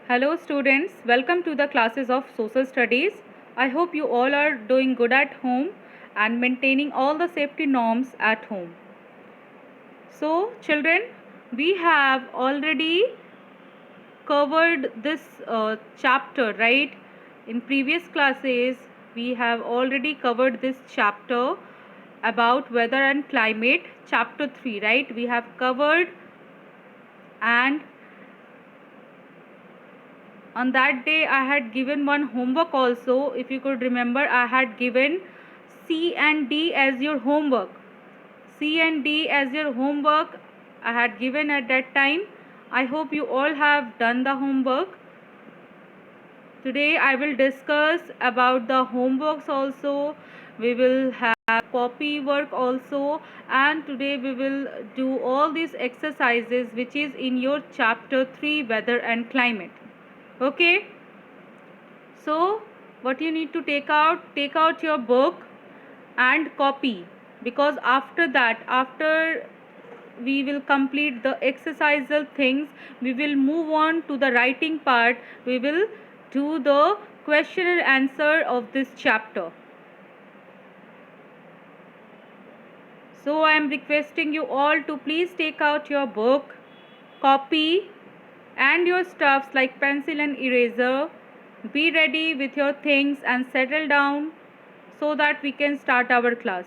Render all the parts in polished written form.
Hello students, welcome to the classes of social studies. I hope you all are doing good at home and maintaining all the safety norms at home. So children, we have already covered this chapter, right? In previous classes, we have already covered this chapter about weather and climate, chapter 3, right? We have covered, and on that day I had given one homework also. If you could remember, I had given C and D as your homework. C and D as your homework I had given at that time. I hope you all have done the homework. Today I will discuss about the homeworks also. We will have copy work also, and today we will do all these exercises which is in your chapter 3, weather and climate. Okay, so what you need to take out your book and copy, because after that, after we will complete the exercisal things, we will move on to the writing part. We will do the question and answer of this chapter. So I am requesting you all to please take out your book, copy, and your stuffs like pencil and eraser. Be ready with your things and settle down so that we can start our class.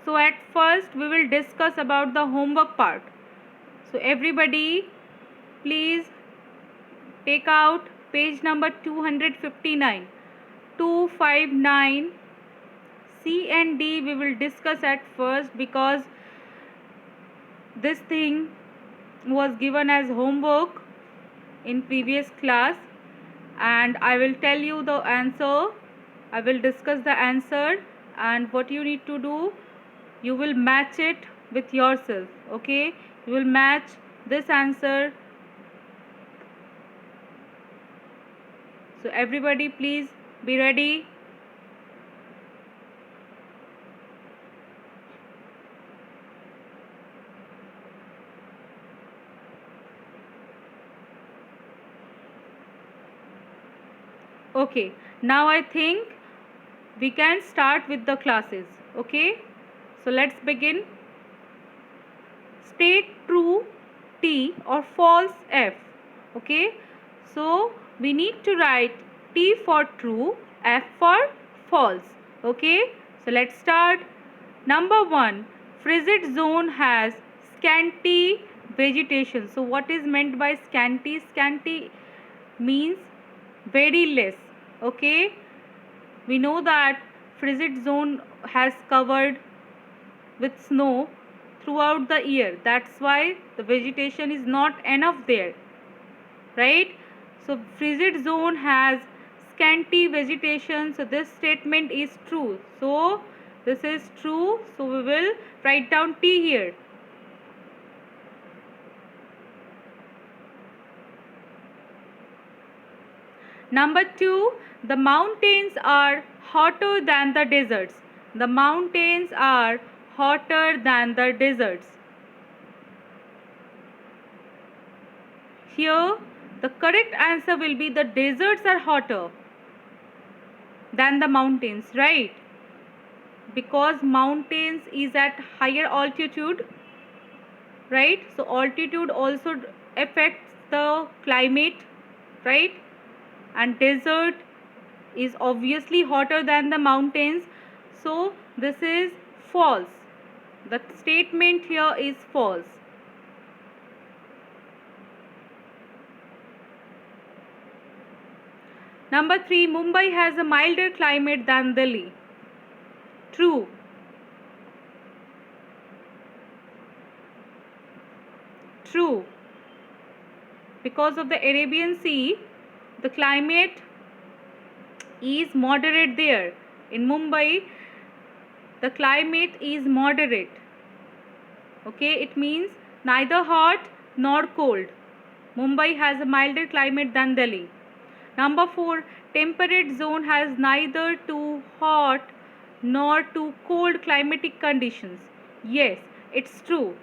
So at first we will discuss about the homework part. So everybody, please take out page number 259. 259. C and D we will discuss at first, because this thing was given as homework in previous class, and I will tell you the answer. I will discuss the answer, and what you need to do, you will match it with yourself. Okay, you will match this answer. So everybody, please be ready. Okay, now I think we can start with the classes. Okay, so let's begin. State true T or false F. Okay, so we need to write T for true, F for false. Okay, so let's start. Number 1, frigid zone has scanty vegetation. So what is meant by scanty? Scanty means very less. Okay, we know that frigid zone has covered with snow throughout the year. That's why the vegetation is not enough there, right? So frigid zone has scanty vegetation. So this statement is true. So this is true. So we will write down T here. Number 2, the mountains are hotter than the deserts. The mountains are hotter than the deserts. Here, the correct answer will be the deserts are hotter than the mountains, right? Because mountains is at higher altitude, right? So altitude also affects the climate, right? And desert is obviously hotter than the mountains. So this is false. The statement here is false. Number 3, Mumbai has a milder climate than Delhi. True. True. Because of the Arabian Sea, the climate is moderate there. In Mumbai, the climate is moderate. Okay, it means neither hot nor cold. Mumbai has a milder climate than Delhi. Number 4, temperate zone has neither too hot nor too cold climatic conditions. Yes, it's true.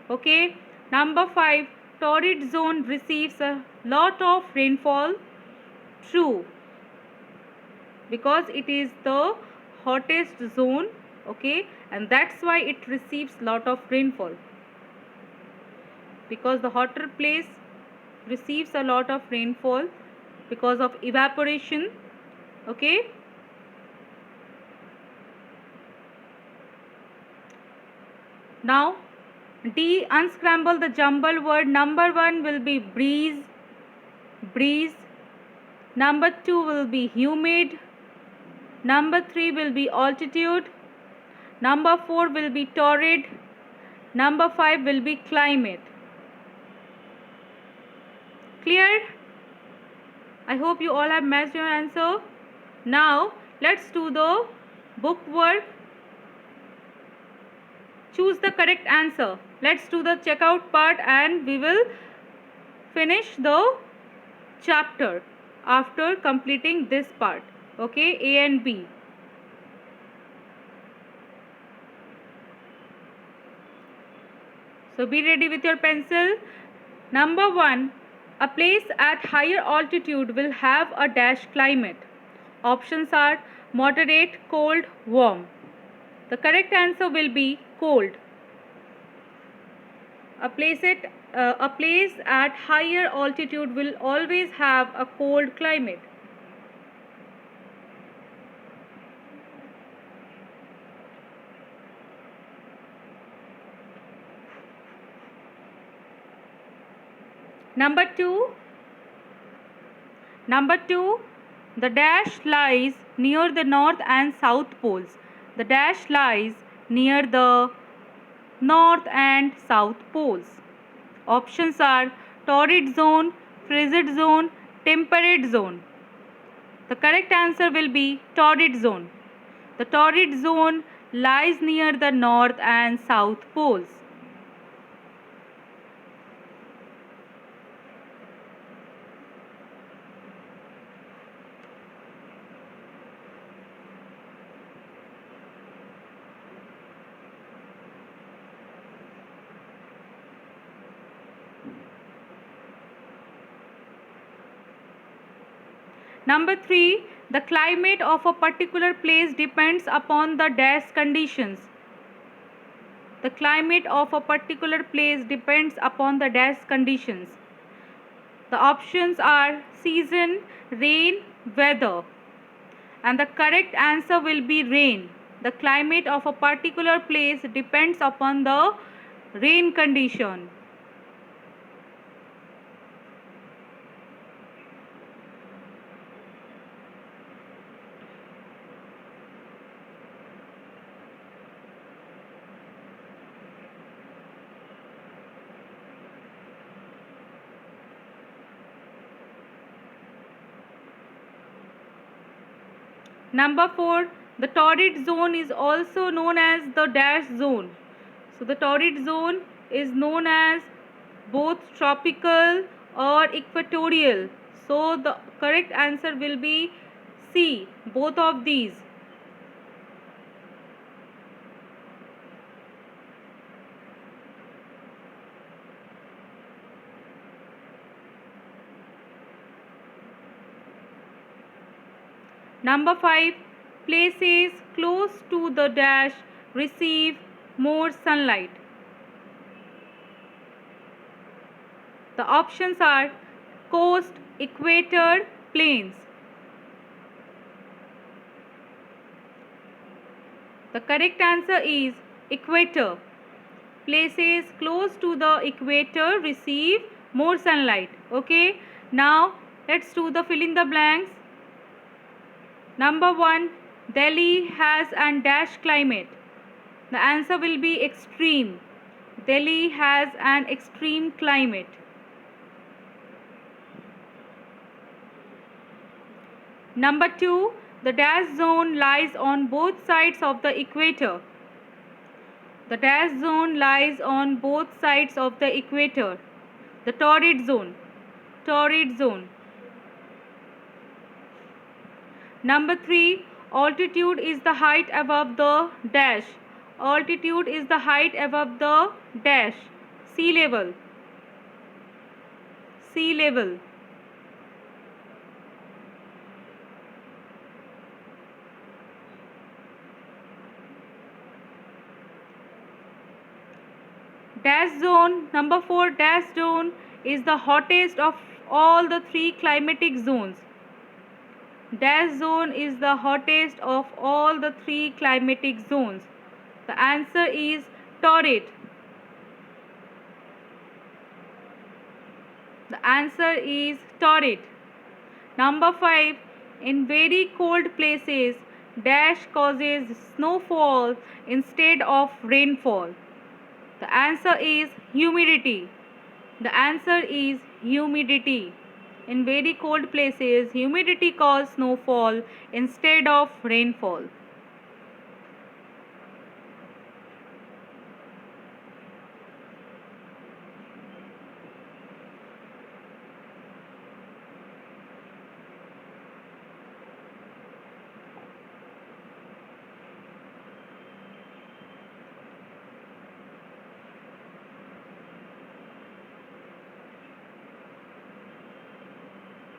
Okay. Number 5, torrid zone receives a lot of rainfall. True, because it is the hottest zone. Okay, and that's why it receives lot of rainfall, because the hotter place receives a lot of rainfall because of evaporation. Okay. Now D, unscramble the jumble word. Number 1 will be breeze, breeze. Number 2 will be humid. Number 3 will be altitude. Number 4 will be torrid. Number 5 will be climate. Clear? I hope you all have matched your answer. Now let's do the book work. Choose the correct answer. Let's do the checkout part and we will finish the chapter after completing this part. Okay, A and B. So be ready with your pencil. Number 1, a place at higher altitude will have a dash climate. Options are moderate, cold, warm. The correct answer will be cold. A place at higher altitude will always have a cold climate. Number 2, the dash lies near the north and south poles. The dash lies near the north and south poles. Options are torrid zone, frigid zone, temperate zone. The correct answer will be torrid zone. The torrid zone lies near the north and south poles. Number 3, the climate of a particular place depends upon the dash conditions. The climate of a particular place depends upon the dash conditions. The options are season, rain, weather. And the correct answer will be rain. The climate of a particular place depends upon the rain condition. Number 4, the torrid zone is also known as the dash zone. So the torrid zone is known as both tropical or equatorial. So the correct answer will be C, both of these. Number 5, places close to the dash receive more sunlight. The options are coast, equator, plains. The correct answer is equator. Places close to the equator receive more sunlight. Okay, now let's do the fill in the blanks. Number 1, Delhi has an dash climate. The answer will be extreme. Delhi has an extreme climate. Number 2, the dash zone lies on both sides of the equator. The dash zone lies on both sides of the equator. The torrid zone. Torrid zone. Number 3, altitude is the height above the dash. Altitude is the height above the dash. Sea level. Sea level. Dash zone. Number 4, dash zone is the hottest of all the 3 climatic zones. Dash zone is the hottest of all the 3 climatic zones. The answer is torrid. The answer is torrid. Number 5, in very cold places, dash causes snowfall instead of rainfall. The answer is humidity. The answer is humidity. In very cold places, humidity causes snowfall instead of rainfall.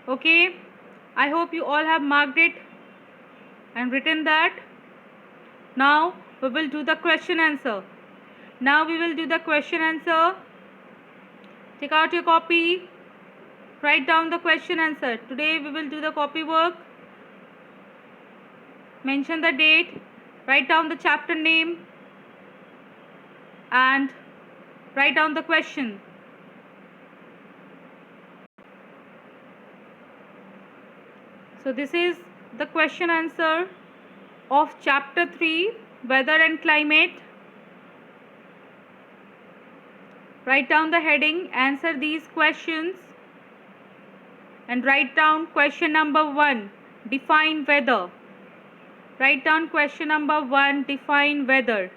Okay, I hope you all have marked it and written that. Now we will do the question answer. Now we will do the question answer. Take out your copy. Write down the question answer. Today we will do the copy work. Mention the date. Write down the chapter name. And write down the question. So this is the question answer of chapter 3, weather and climate. Write down the heading, answer these questions, and write down question number 1, define weather. Write down question number 1, define weather.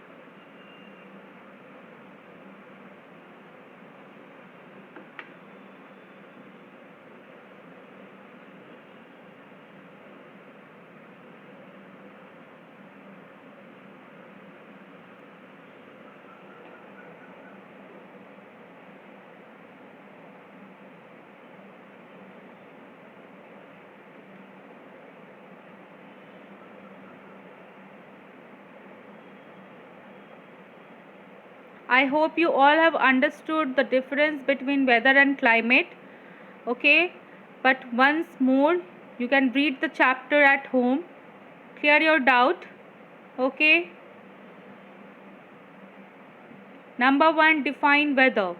I hope you all have understood the difference between weather and climate. Okay, but once more you can read the chapter at home, clear your doubt. Okay, number 1, define weather.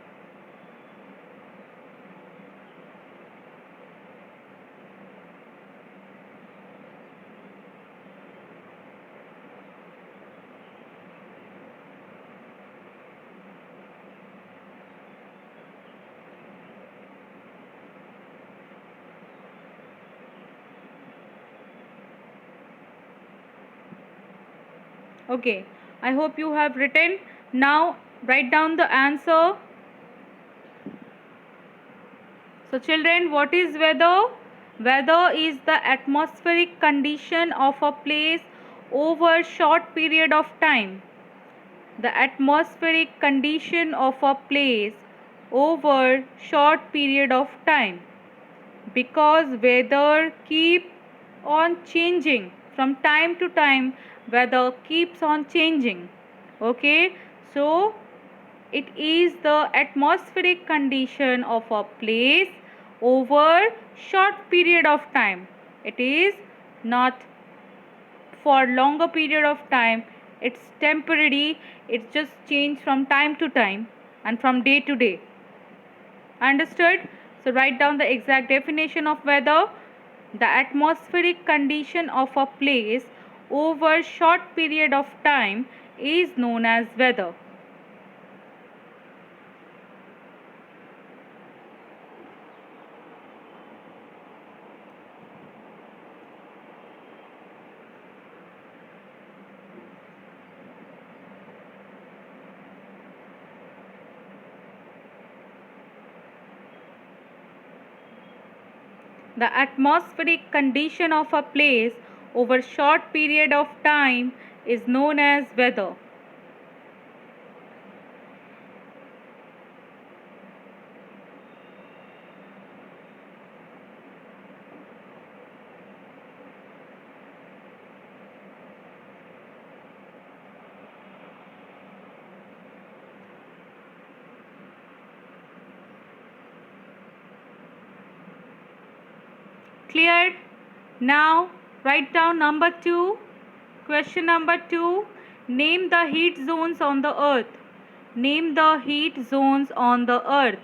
Okay, I hope you have written. Now write down the answer. So children, what is weather? Weather is the atmospheric condition of a place over short period of time. The atmospheric condition of a place over short period of time. Because weather keep on changing from time to time, weather keeps on changing. Okay, so it is the atmospheric condition of a place over short period of time. It is not for longer period of time. It's temporary. It's just change from time to time and from day to day. Understood? So write down the exact definition of weather. The atmospheric condition of a place over short period of time is known as weather. The atmospheric condition of a place over short period of time is known as weather. Cleared? Now write down number 2. Question number 2. Name the heat zones on the earth. Name the heat zones on the earth.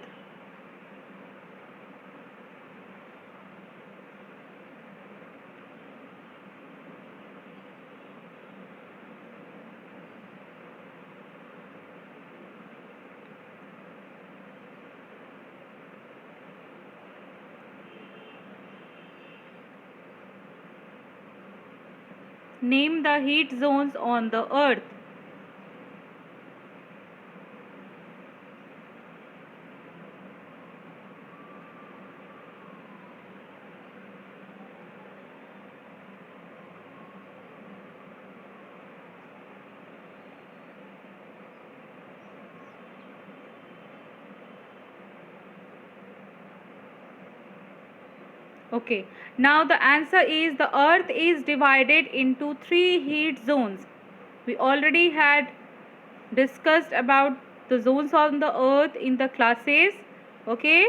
Name the heat zones on the earth. Okay, now the answer is the earth is divided into 3 heat zones. We already had discussed about the zones on the earth in the classes. Okay,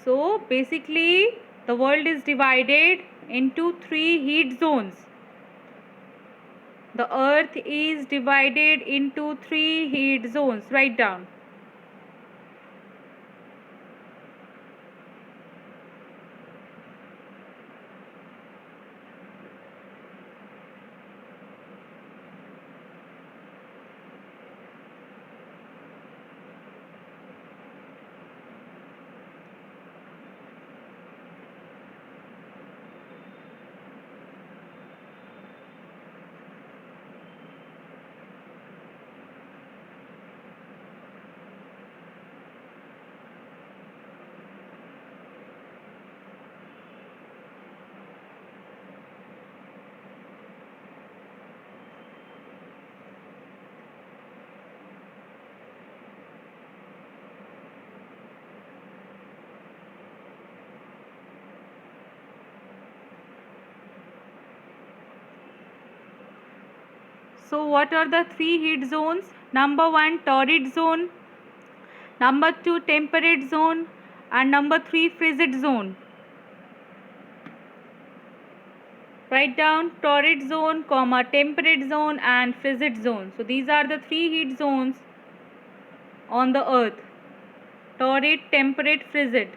so basically the world is divided into 3 heat zones. The earth is divided into 3 heat zones. Write down. So what are the 3 heat zones? Number 1, torrid zone. Number 2, temperate zone. And number 3, frigid zone. Write down torrid zone, comma, temperate zone and frigid zone. So these are the 3 heat zones on the earth. Torrid, temperate, frigid.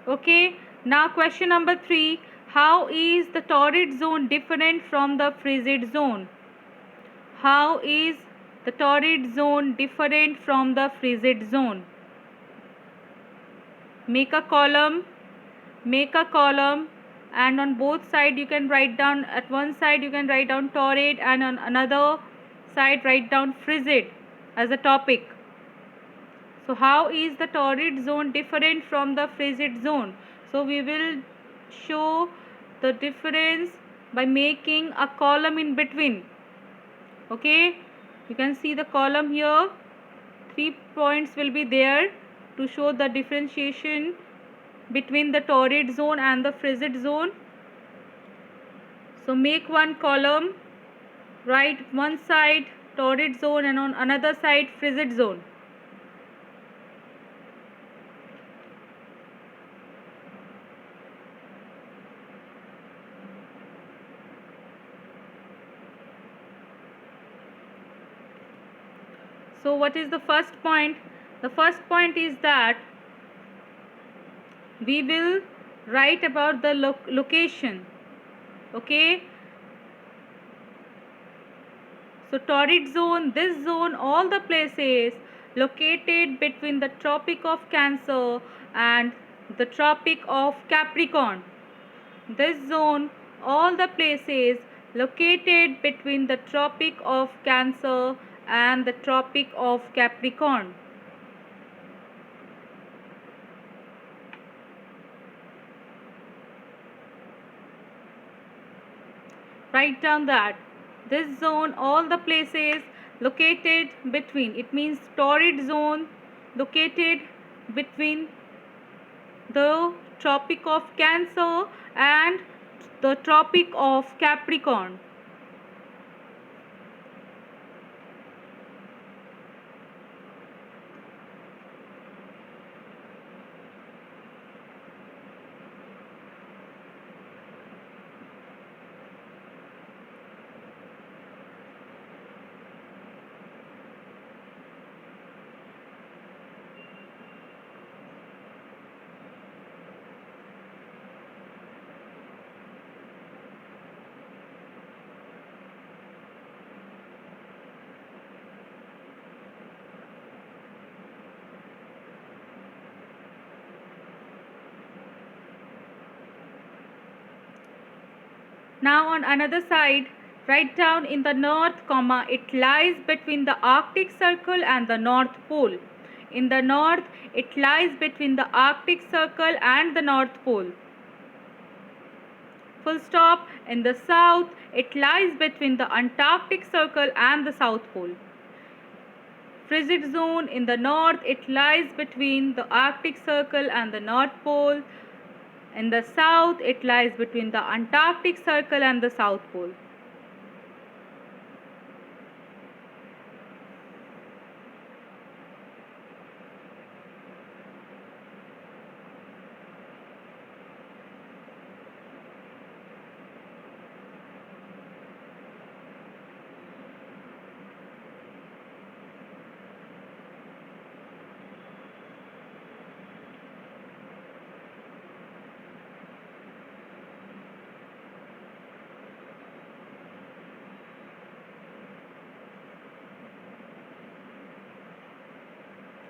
Okay, now question number 3. How is the torrid zone different from the frigid zone? How is the torrid zone different from the frigid zone? Make a column, and on both sides you can write down, at one side you can write down torrid and on another side write down frigid as a topic. So how is the torrid zone different from the frigid zone? So we will show the difference by making a column in between. Okay, you can see the column here. 3 points will be there to show the differentiation between the torrid zone and the frigid zone. So make one column, write one side torrid zone and on another side frigid zone. So what is the first point? The first point is that we will write about the location. Okay, So torrid zone, this zone, all the places located between the Tropic of Cancer and the Tropic of Capricorn. This zone, all the places located between the Tropic of Cancer and the Tropic of Capricorn. Write down that this zone, all the places located between, it means torrid zone located between the Tropic of Cancer and the Tropic of Capricorn. Now on another side, write down in the north, comma, it lies between the Arctic Circle and the North Pole. In the north, it lies between the Arctic Circle and the North Pole. Full stop. In the south, it lies between the Antarctic Circle and the South Pole. Frigid zone, in the north, it lies between the Arctic Circle and the North Pole. In the south, it lies between the Antarctic Circle and the South Pole.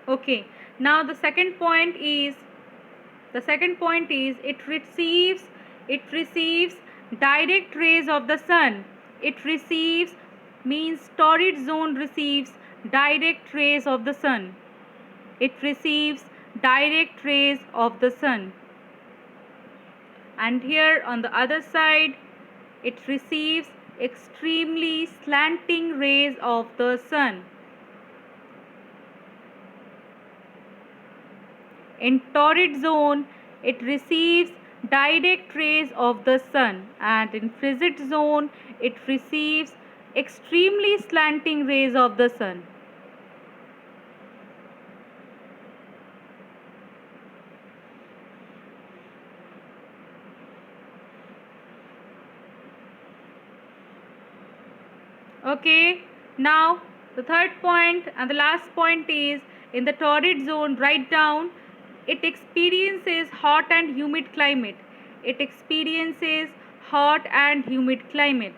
Okay, now the second point is it receives direct rays of the sun. It receives means torrid zone receives direct rays of the sun. It receives direct rays of the sun. And here on the other side, it receives extremely slanting rays of the sun. In torrid zone, it receives direct rays of the sun, and in frigid zone, it receives extremely slanting rays of the sun. Okay, now the third point and the last point is in the torrid zone, write down it experiences hot and humid climate. It experiences hot and humid climate.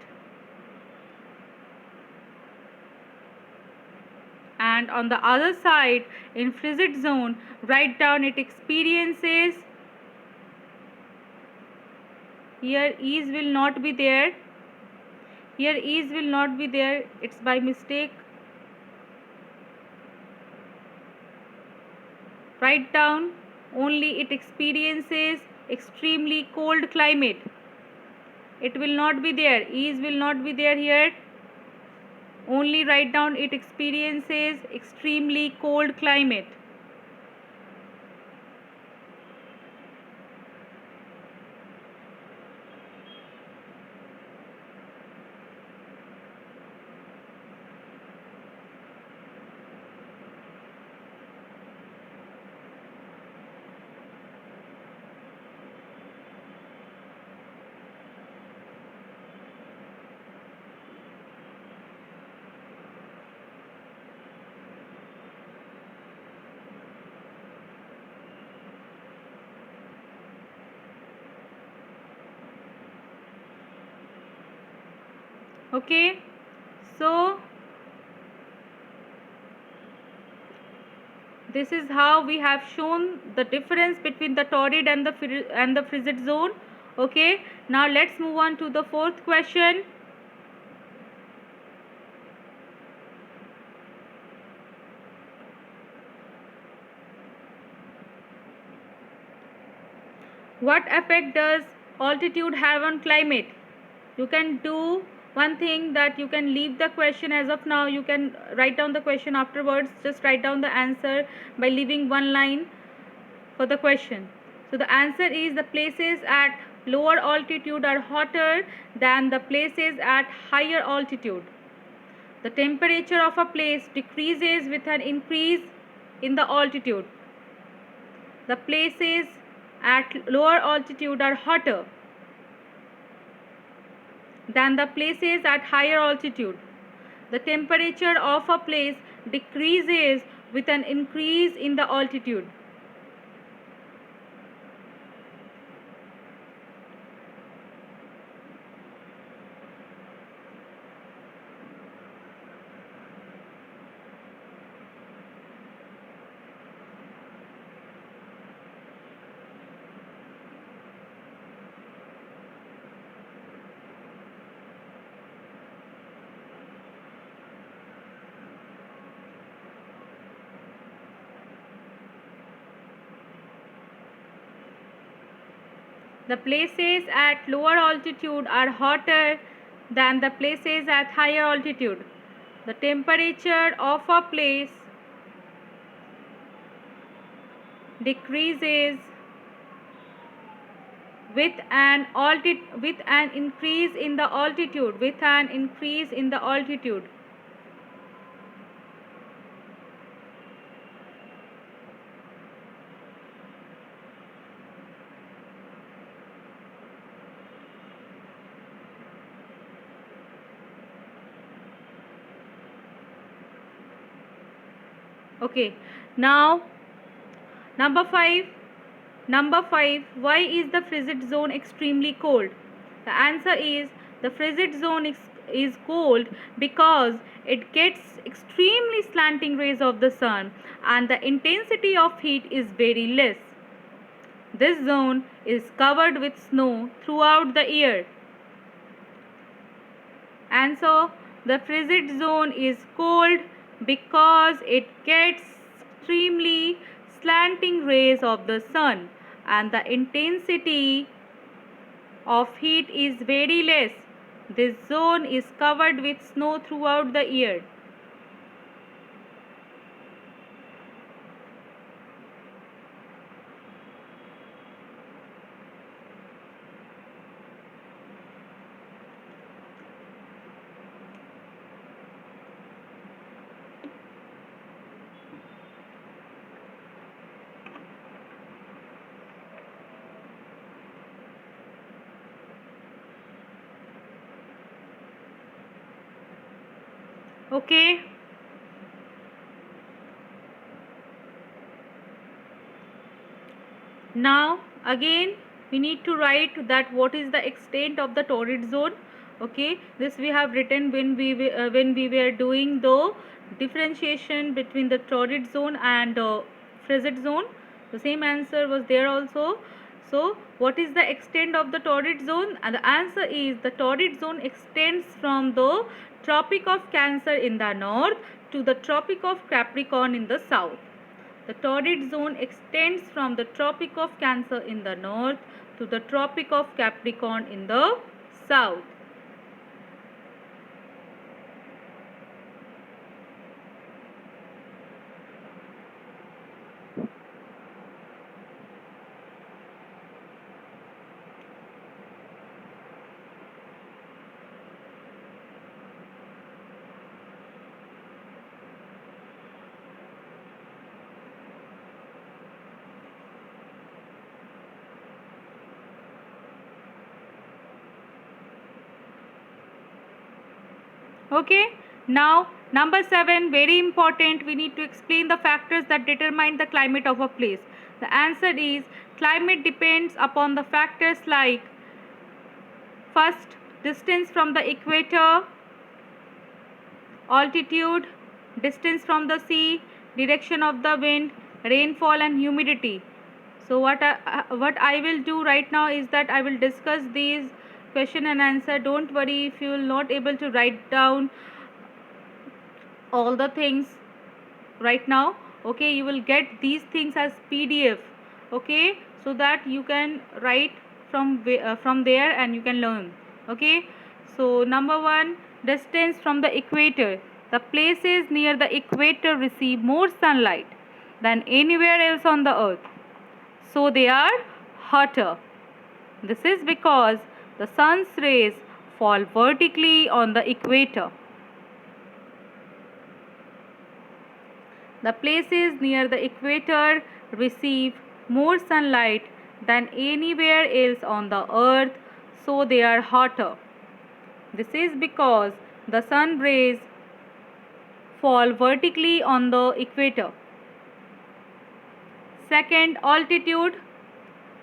And on the other side, in frigid zone, write down it experiences, here ease will not be there. Here ease will not be there, it's by mistake. Write down only it experiences extremely cold climate. It will not be there, ease will not be there here. Only write down it experiences extremely cold climate. Okay, so This is how we have shown the difference between the torrid and the frigid zone. Okay, now let's move on to the fourth question. What effect does altitude have on climate? You can do one thing, that you can leave the question as of now. You can write down the question afterwards. Just write down the answer by leaving one line for the question. So the answer is, the places at lower altitude are hotter than the places at higher altitude. The temperature of a place decreases with an increase in the altitude. The places at lower altitude are hotter than the places at higher altitude. The temperature of a place decreases with an increase in the altitude. The places at lower altitude are hotter than the places at higher altitude. The temperature of a place decreases with an increase in the altitude. Okay, now number 5. Why is the frigid zone extremely cold? The answer is, the frigid zone is cold because it gets extremely slanting rays of the sun, and the intensity of heat is very less. This zone is covered with snow throughout the year. And so the frigid zone is cold because it gets extremely slanting rays of the sun, and the intensity of heat is very less. This zone is covered with snow throughout the year. Okay. Now again we need to write that what is the extent of the torrid zone. Okay, this we have written when we were doing the differentiation between the torrid zone and frigid zone. The same answer was there also. So what is the extent of the torrid zone? And the answer is, the torrid zone extends from the Tropic of Cancer in the north to the Tropic of Capricorn in the south. The torrid zone extends from the Tropic of Cancer in the north to the Tropic of Capricorn in the south. Okay, now number 7, very important, we need to explain the factors that determine the climate of a place. The answer is, climate depends upon the factors like, first, distance from the equator, altitude, distance from the sea, direction of the wind, rainfall and humidity. So what I will do right now is that I will discuss these question and answer. Don't worry if you will not able to write down all the things right now. Okay, you will get these things as PDF. Okay, so that you can write from there and you can learn. Okay, so number 1, distance from the equator. The places near the equator receive more sunlight than anywhere else on the earth, so they are hotter. This is because the sun's rays fall vertically on the equator. The places near the equator receive more sunlight than anywhere else on the earth, so they are hotter. This is because the sun rays fall vertically on the equator. Second, altitude.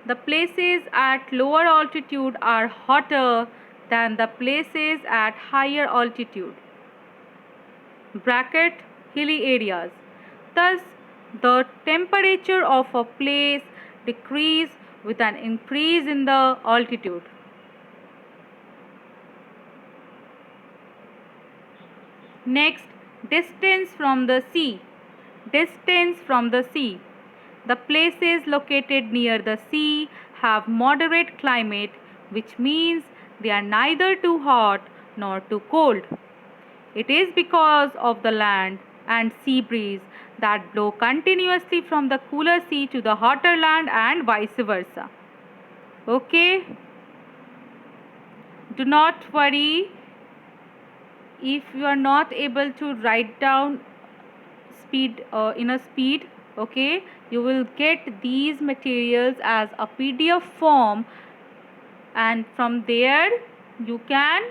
The places at lower altitude are hotter than the places at higher altitude. Bracket, hilly areas. Thus, the temperature of a place decreases with an increase in the altitude. Next, distance from the sea. Distance from the sea. The places located near the sea have moderate climate, which means they are neither too hot nor too cold. It is because of the land and sea breeze that blow continuously from the cooler sea to the hotter land and vice versa. Okay? Do not worry if you are not able to write down in a speed. Okay, you will get these materials as a PDF form, and from there you can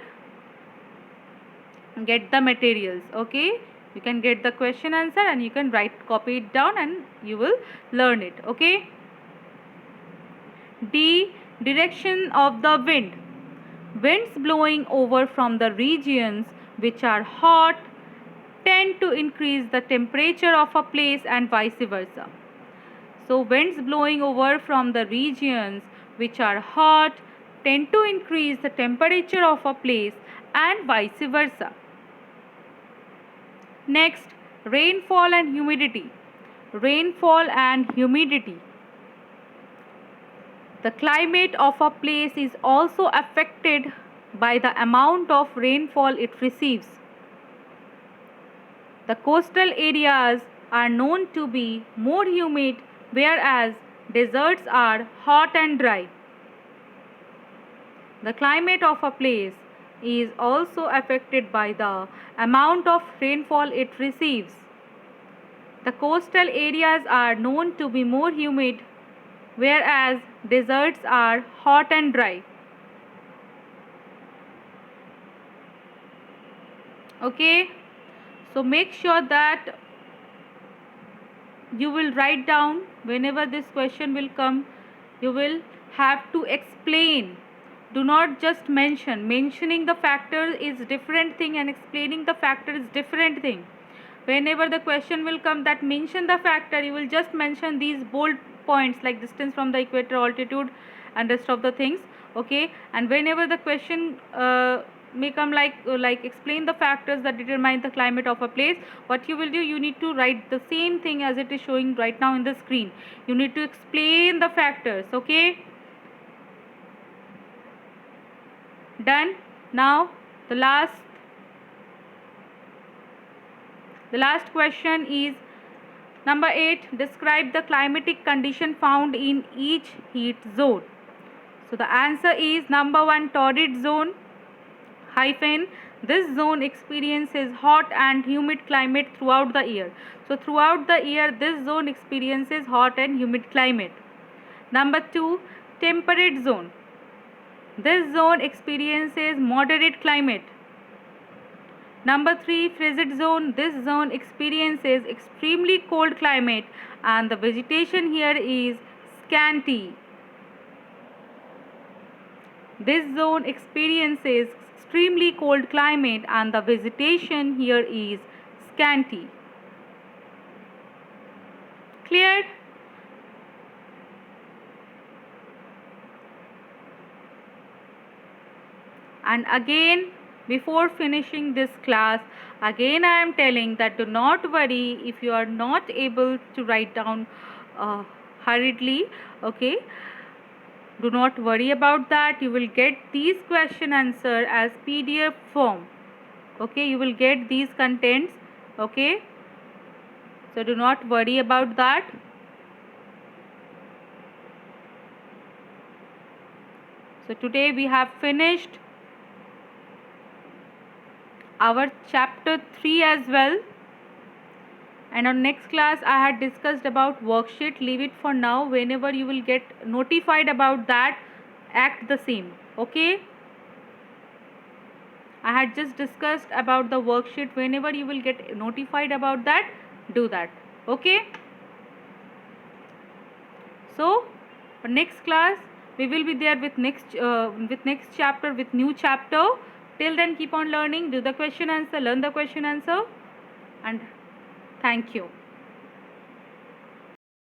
get the materials. Okay, you can get the question answer and you can copy it down and you will learn it. Okay. D, direction of the wind. Winds blowing over from the regions which are hot tend to increase the temperature of a place and vice versa. So winds blowing over from the regions which are hot tend to increase the temperature of a place and vice versa. Next, rainfall and humidity. Rainfall and humidity. The climate of a place is also affected by the amount of rainfall it receives. The coastal areas are known to be more humid, whereas deserts are hot and dry. The climate of a place is also affected by the amount of rainfall it receives. The coastal areas are known to be more humid, whereas deserts are hot and dry. Okay, so make sure that you will write down whenever this question will come. You will have to explain. Do not just mention. Mentioning the factor is different thing and explaining the factor is different thing. Whenever the question will come that mention the factor, you will just mention these bold points like distance from the equator, altitude and rest of the things. Okay, and whenever the question may come like explain the factors that determine the climate of a place, what you will do, you need to write the same thing as it is showing right now in the screen. You need to explain the factors. Okay, done. Now the last question is number 8. Describe the climatic condition found in each heat zone. So the answer is number 1, torrid zone hyphen. This zone experiences hot and humid climate throughout the year. So throughout the year this zone experiences hot and humid climate. Number 2, temperate zone. This zone experiences moderate climate. Number 3, frigid zone. This zone experiences extremely cold climate and the vegetation here is scanty. This zone experiences extremely cold climate and the vegetation here is scanty. Clear? And again, before finishing this class, again I am telling that do not worry if you are not able to write down hurriedly. Okay, do not worry about that. You will get these question answer as PDF form. Okay, you will get these contents. Okay, so do not worry about that. So today we have finished our chapter 3 as well, and on next class I had discussed about worksheet. Leave it for now. Whenever you will get notified about that, act the same. Okay, I had just discussed about the worksheet. Whenever you will get notified about that, do that. Okay, so for next class we will be there with next chapter, with new chapter. Till then, keep on learning, do the question answer, learn the question answer, and thank you.